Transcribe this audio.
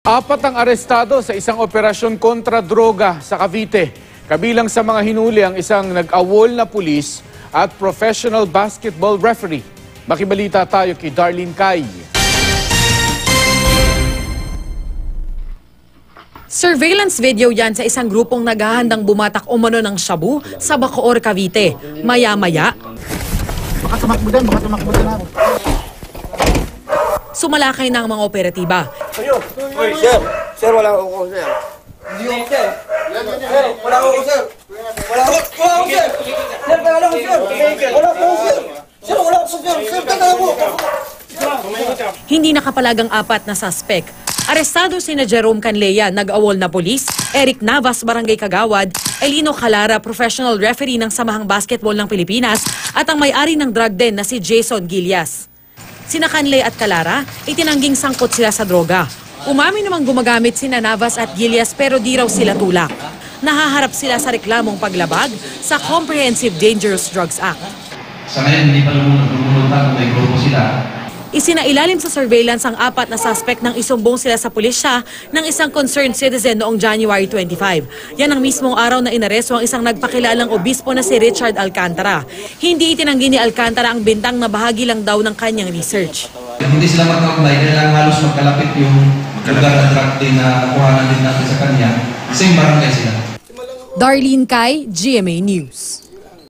Apat ang arestado sa isang operasyon kontra droga sa Cavite. Kabilang sa mga hinuli ang isang nag-awol na pulis at professional basketball referee. Makibalita tayo kay Darlene Kai. Surveillance video yan sa isang grupong naghahandang bumatak umano ng shabu sa Bacoor, Cavite. Maya-maya, Baka tumakbo din ako. sumalakay na ang mga operatiba. Sir, wala ako, sir. Hindi ako, sir. Sir, wala ako, sir. Wala ako, sir. Sir, wala ako, sir. Wala ako, sir. Sir, wala ako, sir. Sir, taga ako. Hindi nakapalagang apat na suspect. Arestado sina Jerome Canlea, nag-awol na pulis, Eric Navas, Barangay Kagawad, Elino Calara, professional referee ng Samahang Basketball ng Pilipinas, at ang may-ari ng drug den na si Jason Gilias. Sina Canlea at Calara, itinangging sangkot sila sa droga. Umamin namang gumagamit sina Navas at Gilias pero di raw sila tulak. Nahaharap sila sa reklamong paglabag sa Comprehensive Dangerous Drugs Act. Sa ngayon, hindi pa lumulutan kung may grupo sila. Isinailalim sa surveillance ang apat na suspect nang isumbong sila sa pulisya ng isang concerned citizen noong January 25. Yan ang mismong araw na inaresto ang isang nagpakilalang obispo na si Richard Alcantara. Hindi itinanggi ni Alcantara ang bintang na bahagi lang daw ng kanyang research. Hindi sila magkakabay, kaya lang halos magkalapit yung lugar na drug din na nakuhanan din natin sa kanya. Same barangay sila. Darlene Kai, GMA News.